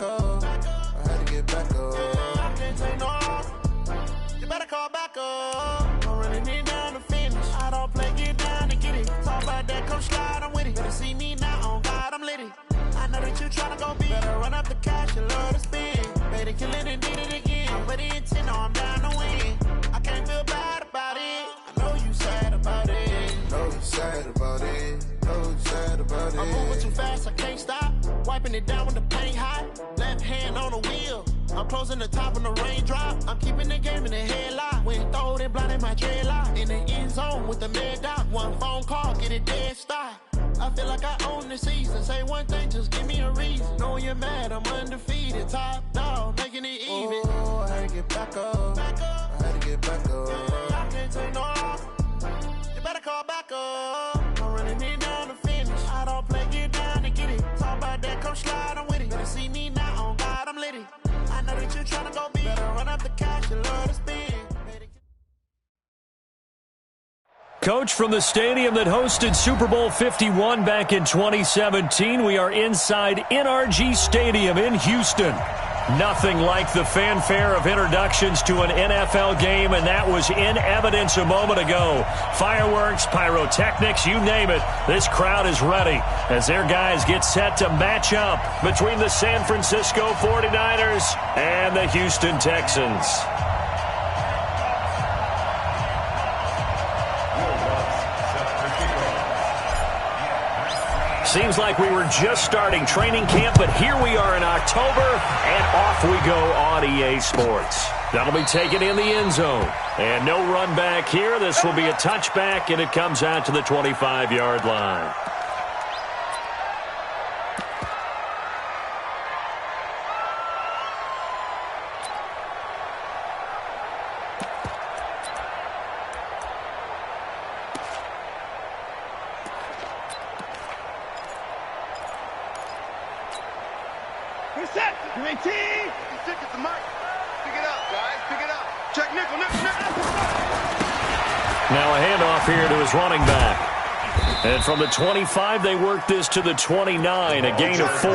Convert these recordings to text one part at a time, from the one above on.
up. I had to get back up. I can't take no. You better call back up. Don't really need down to finish. I don't play, get down to get it. Talk about that, come slide, I'm with it. Better see me now, on God, I'm litty. I know that you tryna go big. Better run up the cash, you love to spin. Made it, kill it, and did it again. I'm with the intent, no, I'm down to win. I can't feel bad about it. I know you sad about it. Know you sad about it. Know you sad about it. I'm moving too fast, I can't stop. Wiping it down with the paint hot. Left hand on the wheel. I'm closing the top when the raindrop. I'm keeping the game in the headlock. When throwed and blinded my dreadlock. In the end zone with the mad dot. One phone call, get it dead stop. I feel like I own the season. Say one thing, just give me a reason. Knowing you're mad, I'm undefeated. Top dog, making it even. Oh, I had to get back up. I had to get back up. I can't take no off. You better call back up. Don't really need down to finish. I don't play, get down to get it. Talk about that, come slide, I'm with it. Better see me now, on God, I'm litty. I know that you're tryna go big. Better run up the cash, you love to spin. Coach, from the stadium that hosted Super Bowl 51 back in 2017, we are inside NRG Stadium in Houston. Nothing like the fanfare of introductions to an NFL game, and that was in evidence a moment ago. Fireworks, pyrotechnics, you name it. This crowd is ready as their guys get set to match up between the San Francisco 49ers and the Houston Texans. Seems like we were just starting training camp, but here we are in October, and off we go on EA Sports. That'll be taken in the end zone. And no run back here. This will be a touchback, and it comes out to the 25-yard line. Now a handoff here to his running back. And from the 25, they work this to the 29, a gain of 4.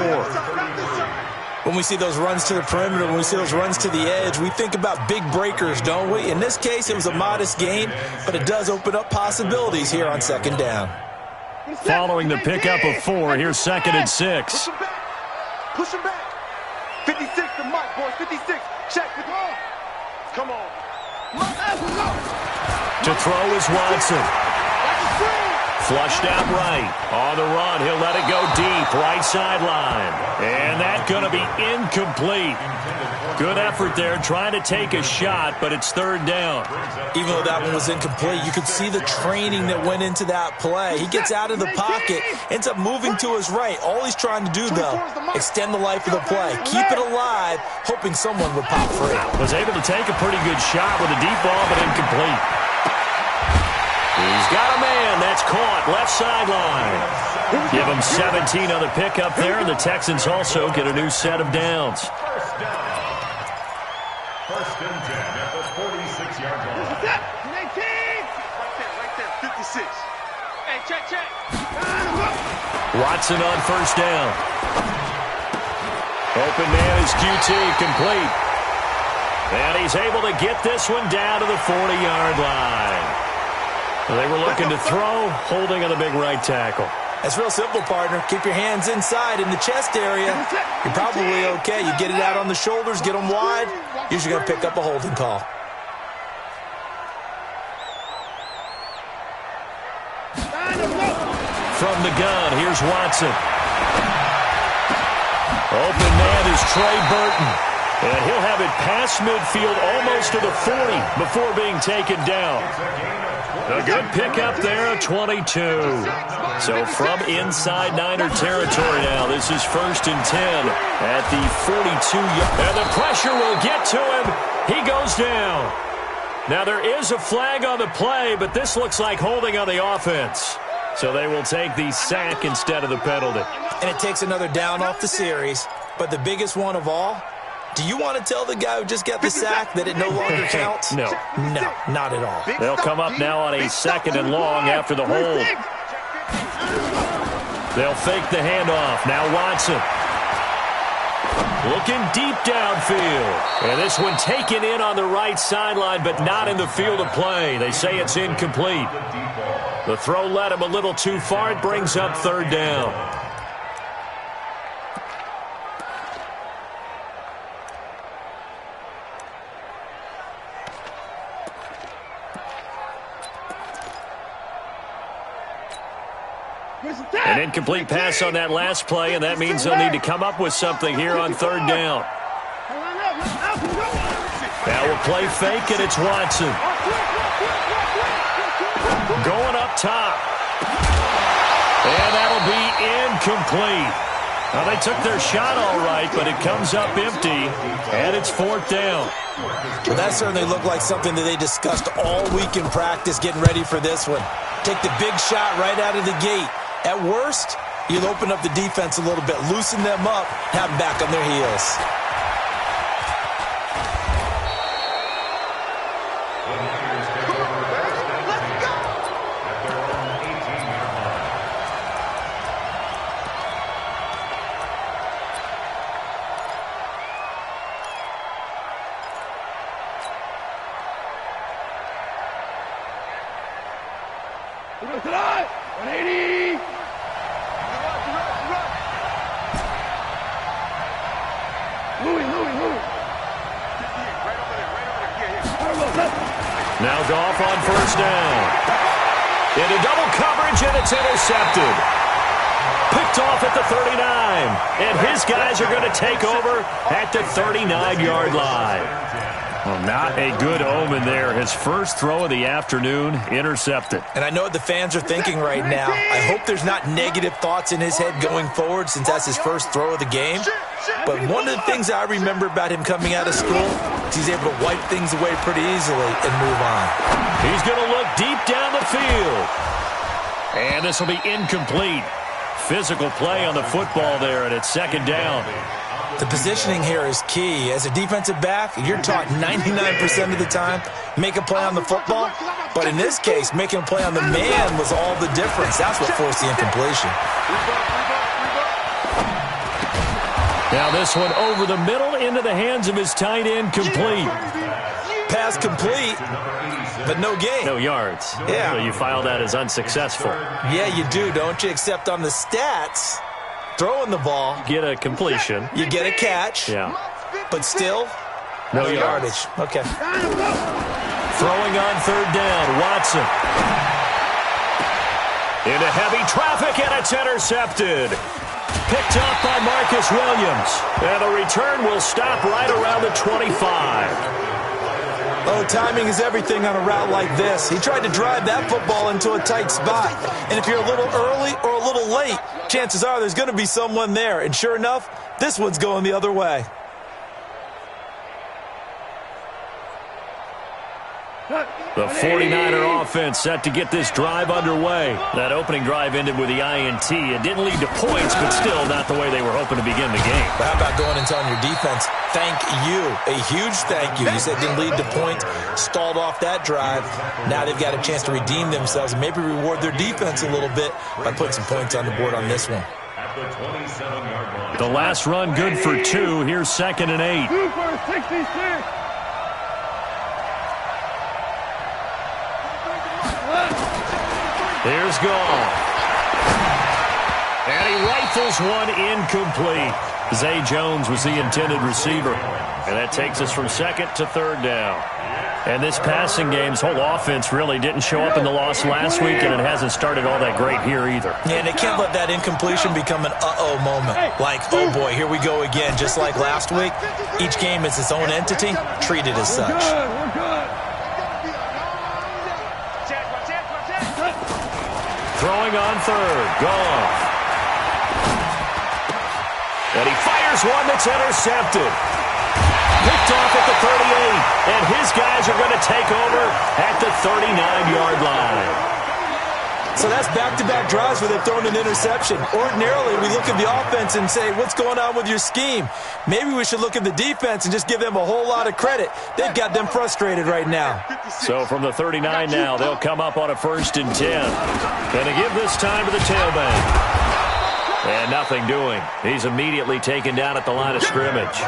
When we see those runs to the perimeter, when we see those runs to the edge, we think about big breakers, don't we? In this case, it was a modest gain, but it does open up possibilities here on second down. Following the pickup of 4, here's 2nd and 6. Push him back. 56 to Mike, boys. 56. Check with him. Come on. To throw is Watson. Flushed out right. On the run, he'll let it go deep. Right sideline. And that's going to be incomplete. Good effort there, trying to take a shot, but it's 3rd down. Even though that one was incomplete, you could see the training that went into that play. He gets out of the pocket, ends up moving to his right. All he's trying to do, though, extend the life of the play. Keep it alive, hoping someone would pop free. Was able to take a pretty good shot with a deep ball, but incomplete. He's got a man. That's caught. Left sideline. Give him 17 on the pickup there, and the Texans also get a new set of downs. First and 10 at the 46-yard line. Right there, 56. Hey, check. Watson on first down. Open man is QT, complete. And he's able to get this one down to the 40-yard line. They were looking to throw, holding on the big right tackle. That's real simple, partner. Keep your hands inside in the chest area. You're probably okay. You get it out on the shoulders, get them wide. Usually going to pick up a holding call. From the gun, here's Watson. Open man is Trey Burton. And he'll have it past midfield almost to the 40 before being taken down. A good pickup there, 22. So from inside Niner territory now, this is 1st and 10 at the 42-yard. And the pressure will get to him. He goes down. Now there is a flag on the play, but this looks like holding on the offense. So they will take the sack instead of the penalty. And it takes another down off the series. But the biggest one of all, do you want to tell the guy who just got the sack that it no longer counts? No. No, not at all. They'll come up now on a 2nd and long after the hold. They'll fake the handoff. Now Watson. Looking deep downfield. And this one taken in on the right sideline, but not in the field of play. They say it's incomplete. The throw led him a little too far. It brings up third down. An incomplete pass on that last play, and that means they'll need to come up with something here on third down. Now we'll play fake, and it's Watson. Going up top. And that'll be incomplete. Now, they took their shot all right, but it comes up empty, and it's fourth down. Well, that certainly looked like something that they discussed all week in practice getting ready for this one. Take the big shot right out of the gate. At worst, you'll open up the defense a little bit, loosen them up, have them back on their heels. Now Goff on first down. Into double coverage, and it's intercepted. Picked off at the 39. And his guys are going to take over at the 39-yard line. Well, not a good omen there. His first throw of the afternoon, intercepted. And I know what the fans are thinking right now. I hope there's not negative thoughts in his head going forward since that's his first throw of the game. But one of the things I remember about him coming out of school is he's able to wipe things away pretty easily and move on. He's going to look deep down the field. And this will be incomplete. Physical play on the football there, and it's second down. The positioning here is key. As a defensive back, you're taught 99% of the time, make a play on the football. But in this case, making a play on the man was all the difference. That's what forced the incompletion. Now this one over the middle into the hands of his tight end, complete. Pass complete, but no gain. No yards. Yeah. So you file that as unsuccessful. Yeah, you do, don't you? Except on the stats, throwing the ball. Get a completion. You get a catch. Yeah. But still, no yardage. Okay. Throwing on third down, Watson. Into heavy traffic, and it's intercepted. Picked up by Marcus Williams. And the return will stop right around the 25. Oh, timing is everything on a route like this. He tried to drive that football into a tight spot. And if you're a little early or a little late, chances are there's going to be someone there. And sure enough, this one's going the other way. The 49er offense set to get this drive underway. That opening drive ended with the INT. It didn't lead to points, but still not the way they were hoping to begin the game. But how about going and telling your defense, thank you, a huge thank you. You said it didn't lead to points, stalled off that drive. Now they've got a chance to redeem themselves and maybe reward their defense a little bit by putting some points on the board on this one. At the 27-yard line. The last run good for 2. Here's 2nd and 8. 2 for 66. Here's Goff. And he rifles one incomplete. Zay Jones was the intended receiver. And that takes us from 2nd to 3rd down. And this passing game's whole offense really didn't show up in the loss last week, and it hasn't started all that great here either. Yeah, and they can't let that incompletion become an uh-oh moment. Like, oh boy, here we go again. Just like last week, each game is its own entity, treated as such. We're good. Throwing on third. Goff. And he fires one that's intercepted. Picked off at the 38. And his guys are going to take over at the 39-yard line. So that's back-to-back drives where they've thrown an interception. Ordinarily, we look at the offense and say, what's going on with your scheme? Maybe we should look at the defense and just give them a whole lot of credit. They've got them frustrated right now. So from the 39 now, they'll come up on a 1st and 10. Going to give this time to the tailback. And nothing doing. He's immediately taken down at the line of scrimmage.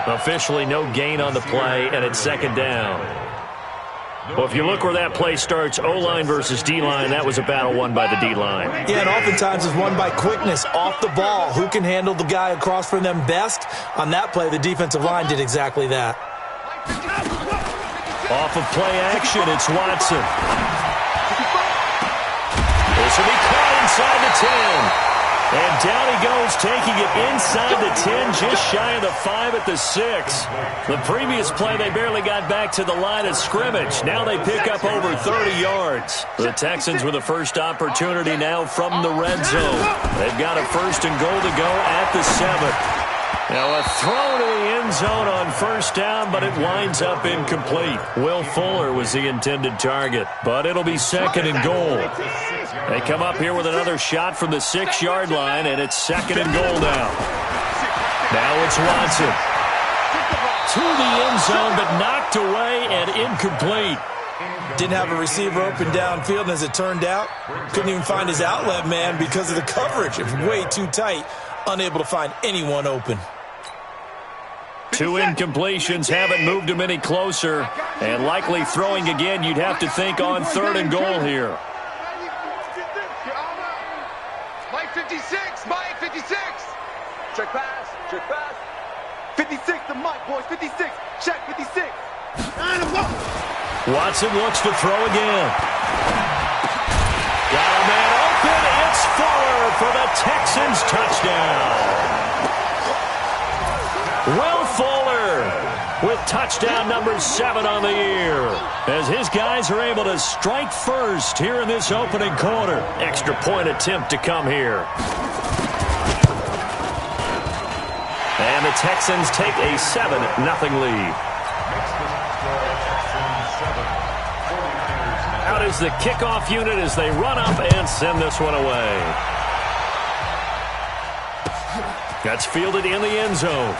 Officially no gain on the play, and it's second down. Well, if you look where that play starts, O-line versus D-line, that was a battle won by the D-line. Yeah, and oftentimes it's won by quickness off the ball. Who can handle the guy across from them best? On that play, the defensive line did exactly that. Off of play action, it's Watson. This will be caught inside the 10. And down he goes, taking it inside the 10, just shy of the 5 at the 6. The previous play, they barely got back to the line of scrimmage. Now they pick up over 30 yards. The Texans with a first opportunity now from the red zone. They've got a first and goal to go at the 7. Now a throw to the end zone on first down, but it winds up incomplete. Will Fuller was the intended target, but it'll be second and goal. They come up here with another shot from the 6-yard line, and it's second and goal now. Now it's Watson. To the end zone, but knocked away and incomplete. Didn't have a receiver open downfield, and as it turned out, couldn't even find his outlet man because of the coverage. It was way too tight, unable to find anyone open. 2 incompletions haven't moved him any closer, and likely throwing again, you'd have to think on third and goal here. Mike 56, Mike 56. Check pass, check pass. 56 to Mike, boys, 56. Check 56. Watson looks to throw again. Got a man open. It's Fuller for the Texans touchdown. Will Fuller with touchdown number 7 on the year, as his guys are able to strike first here in this opening quarter. Extra point attempt to come here. And the Texans take a 7-0 lead. Out is the kickoff unit as they run up and send this one away. That's fielded in the end zone.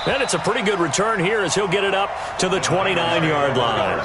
And it's a pretty good return here as he'll get it up to the 29-yard line.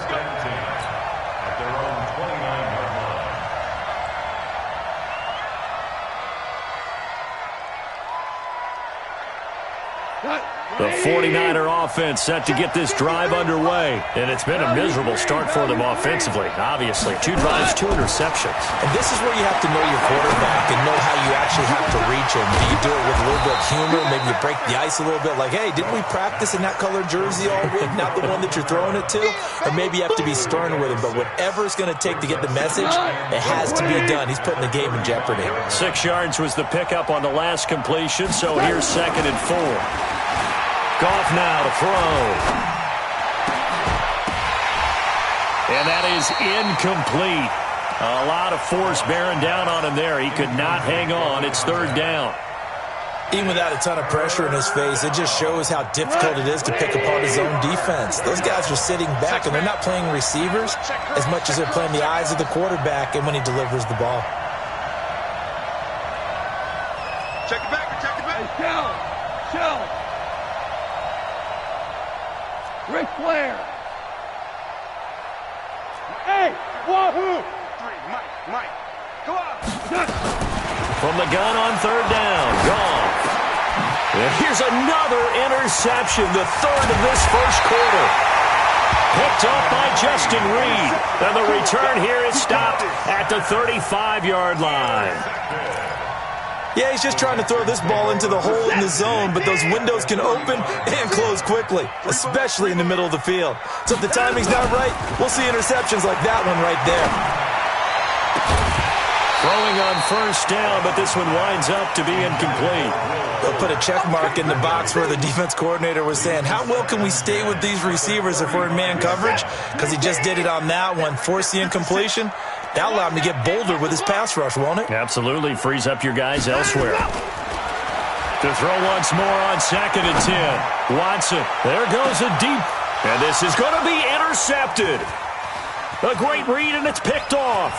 The 49er offense set to get this drive underway. And it's been a miserable start for them offensively. Obviously, 2 drives, 2 interceptions. And this is where you have to know your quarterback and know how you actually have to reach him. Do you do it with a little bit of humor? Maybe you break the ice a little bit like, hey, didn't we practice in that color jersey all week? Not the one that you're throwing it to? Or maybe you have to be stern with him. But whatever it's going to take to get the message, it has to be done. He's putting the game in jeopardy. 6 yards was the pickup on the last completion, so here's second and 4. Goff now to throw. And that is incomplete. A lot of force bearing down on him there. He could not hang on. It's third down. Even without a ton of pressure in his face, it just shows how difficult it is to pick apart his own defense. Those guys are sitting back, and they're not playing receivers as much as they're playing the eyes of the quarterback and when he delivers the ball. Check it back, check it back. Hey, chill. Ric Flair. Hey, 1, 2, 3, Mike. Go on. From the gun on third down, Goff. And here's another interception, the third of this first quarter. Picked up by Justin Reed. And the return here is stopped at the 35-yard line. Yeah, he's just trying to throw this ball into the hole in the zone, but those windows can open and close quickly, especially in the middle of the field. So if the timing's not right, we'll see interceptions like that one right there. Throwing on first down, but this one winds up to be incomplete. They'll put a check mark in the box where the defense coordinator was saying, how well can we stay with these receivers if we're in man coverage? Because he just did it on that one, forced the incompletion. That allowed him to get bolder with his pass rush, won't it? Absolutely. Frees up your guys elsewhere. To throw once more on second and 10. Watson. There goes a deep. And this is going to be intercepted. A great read, and it's picked off.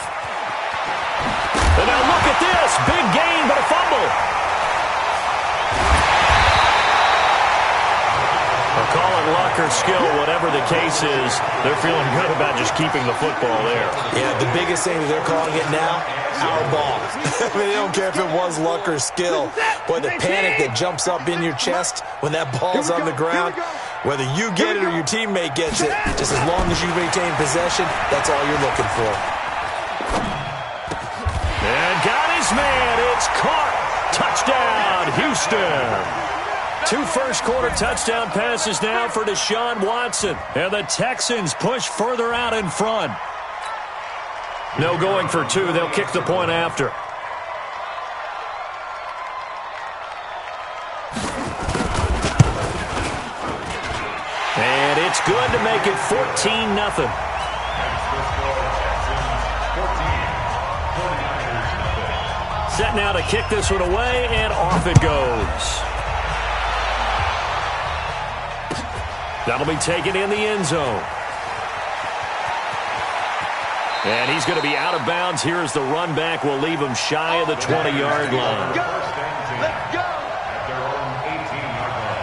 And now look at this. Big gain, but a fumble. A Call it luck or skill, whatever the case is, they're feeling good about just keeping the football there. Yeah, the biggest thing that they're calling it now, our ball. I mean, they don't care if it was luck or skill. Boy, the panic that jumps up in your chest when that ball's on the ground, whether you get it or your teammate gets it, just as long as you retain possession, that's all you're looking for. And got his man. It's caught. Touchdown, Houston. 2 first-quarter touchdown passes now for Deshaun Watson. And the Texans push further out in front. No going for 2. They'll kick the point after. And it's good to make it 14-0. Set now to kick this one away, and off it goes. That'll be taken in the end zone. And he's going to be out of bounds here as the run back will leave him shy of the 20-yard line. Let's go. At their own 18-yard line.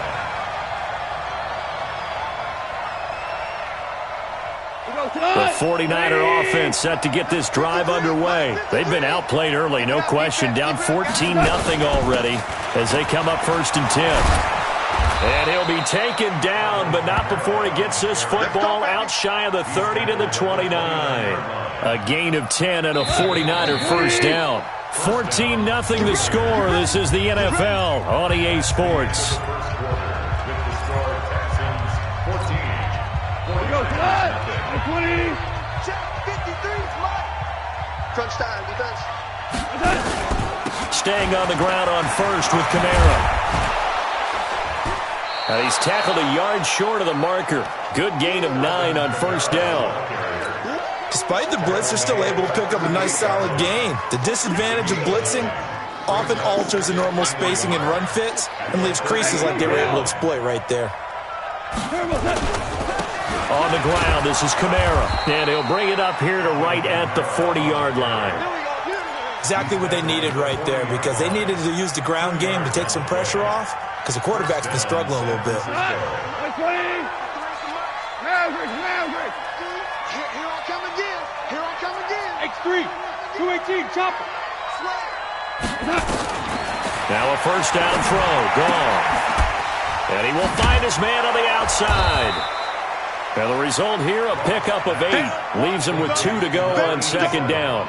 The 49er offense set to get this drive underway. They've been outplayed early, no question. Down 14-0 already as they come up 1st and 10. And he'll be taken down, but not before he gets this football out shy of the 30 to the 29. A gain of 10 and a 49er first down. 14-0 the score. This is the NFL on EA Sports. Crunch time, defense. Staying on the ground on first with Kamara. Now he's tackled a yard short of the marker. Good gain of 9 on first down. Despite the blitz, they're still able to pick up a nice solid gain. The disadvantage of blitzing often alters the normal spacing and run fits and leaves creases like they were able to exploit right there. On the ground, this is Kamara. And he'll bring it up here to right at the 40-yard line. Exactly what they needed right there, because they needed to use the ground game to take some pressure off, because the quarterback's been struggling a little bit. Here I come again. Here I come again. X3, 218, chopper. Now a first down throw, gone. And he will find his man on the outside. And the result here, a pickup of 8. Leaves him with 2 to go on second down.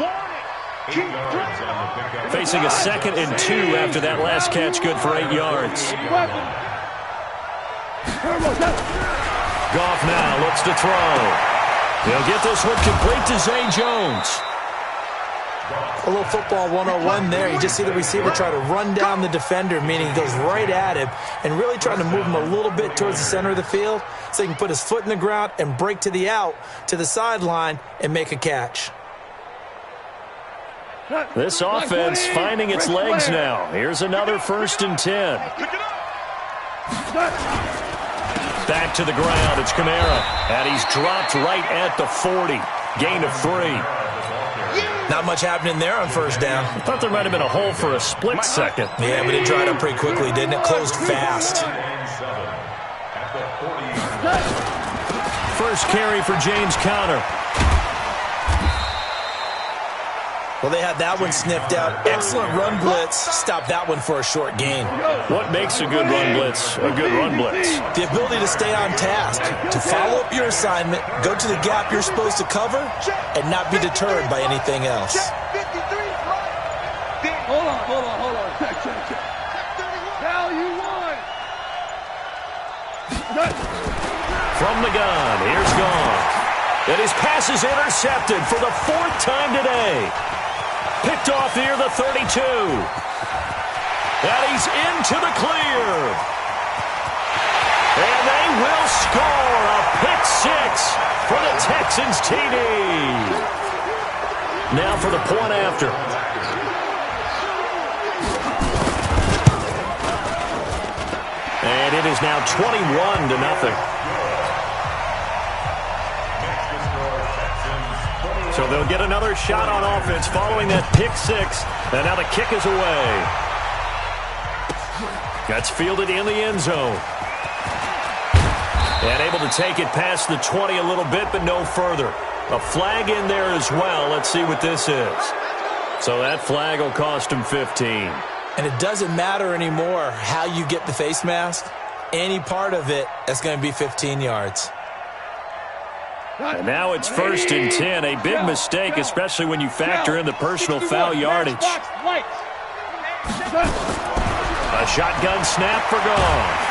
Facing a 2nd and 2 after that last catch, good for 8 yards. Goff now looks to throw. He'll get this one complete to Zay Jones. A little football 101 there. You just see the receiver try to run down the defender, meaning he goes right at him and really trying to move him a little bit towards the center of the field so he can put his foot in the ground and break to the out, to the sideline, and make a catch. This offense finding its legs now. Here's another 1st and 10. Back to the ground. It's Kamara. And he's dropped right at the 40. Gain of 3. Not much happening there on first down. I thought there might have been a hole for a split second. Yeah, but it dried up pretty quickly, didn't it? Closed fast. First carry for James Conner. Well, they had that one sniffed out. Excellent run blitz. Stopped that one for a short gain. What makes a good run blitz a good run blitz? The ability to stay on task, to follow up your assignment, go to the gap you're supposed to cover, and not be deterred by anything else. Hold on. Check. Cal, you won. From the gun, here's Goff. And his pass is intercepted for the 4th time today. Picked off near the 32. And he's into the clear. And they will score a pick 6 for the Texans TD. Now for the point after. And it is now 21-0. So they'll get another shot on offense following that pick 6. And now the kick is away. That's fielded in the end zone. And able to take it past the 20 a little bit, but no further. A flag in there as well. Let's see what this is. So that flag will cost him 15. And it doesn't matter anymore how you get the face mask. Any part of it, that's going to be 15 yards. And now it's 1st and 10. A big mistake, especially when you factor in the personal foul yardage. A shotgun snap for Goff.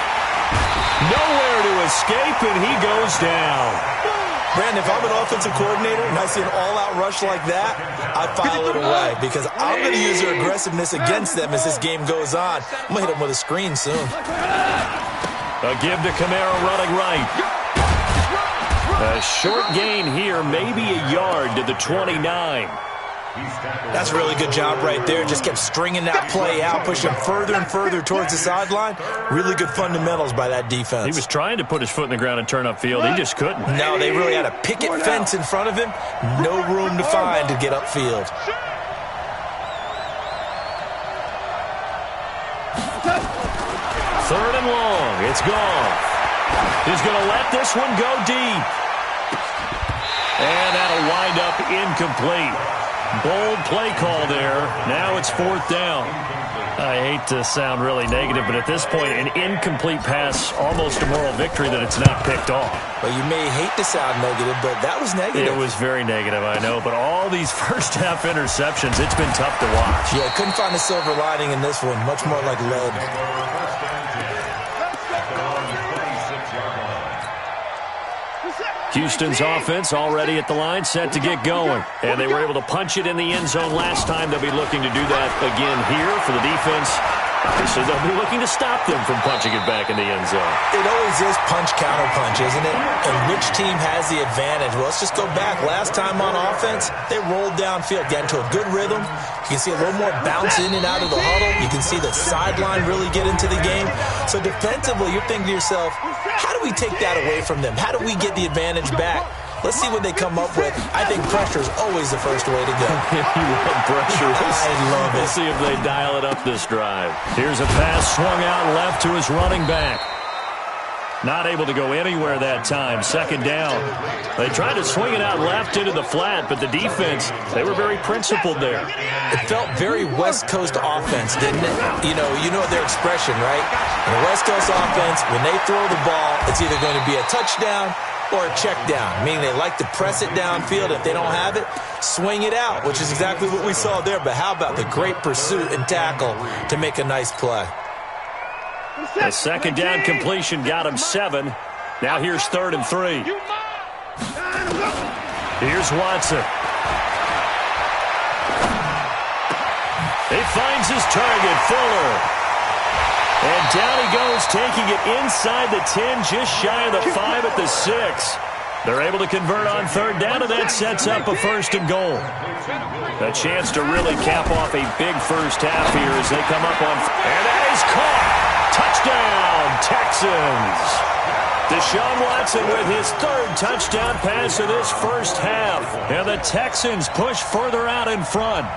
Nowhere to escape, and he goes down. Brandon, if I'm an offensive coordinator and I see an all-out rush like that, I file it away because I'm going to use their aggressiveness against them as this game goes on. I'm going to hit them with a screen soon. A give to Kamara running right. A short gain here, maybe a yard to the 29. That's a really good job right there. Just kept stringing that play out, pushing further and further towards the sideline. Really good fundamentals by that defense. He was trying to put his foot in the ground and turn upfield. He just couldn't. No, they really had a picket fence in front of him. No room to find to get upfield. Third and long. It's gone. He's going to let this one go deep. And that'll wind up incomplete. Bold play call there. Now it's 4th down. I hate to sound really negative, but at this point, an incomplete pass, almost a moral victory that it's not picked off. Well, you may hate to sound negative, but that was negative. It was very negative, I know, but all these first-half interceptions, it's been tough to watch. Yeah, couldn't find a silver lining in this one. Much more like lead. Houston's offense already at the line, set to get going. And they were able to punch it in the end zone last time. They'll be looking to do that again here for the defense. Obviously, they'll be looking to stop them from punching it back in the end zone. It always is punch, counter punch, isn't it? And which team has the advantage? Well, let's just go back. Last time on offense, they rolled downfield, got into a good rhythm. You can see a little more bounce in and out of the huddle. You can see the sideline really get into the game. So defensively, you're thinking to yourself, how do we take that away from them? How do we get the advantage back? Let's see what they come up with. I think pressure is always the first way to go. You love pressure. I love it. We'll see if they dial it up this drive. Here's a pass swung out left to his running back. Not able to go anywhere that time. 2nd down. They tried to swing it out left into the flat, but the defense, they were very principled there. It felt very West Coast offense, didn't it? You know their expression, right? In the West Coast offense, when they throw the ball, it's either going to be a touchdown or a check down, meaning they like to press it downfield. If they don't have it, swing it out, which is exactly what we saw there. But how about the great pursuit and tackle to make a nice play? A 2nd down completion got him 7. Now here's 3rd and 3. Here's Watson. He finds his target, Fuller. And down he goes, taking it inside the 10, just shy of the 5 at the 6. They're able to convert on 3rd down, and that sets up a 1st and goal. A chance to really cap off a big first half here as they come up on... And that is caught! Touchdown, Texans! Deshaun Watson with his 3rd touchdown pass of this first half. And the Texans push further out in front.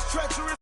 treacherous.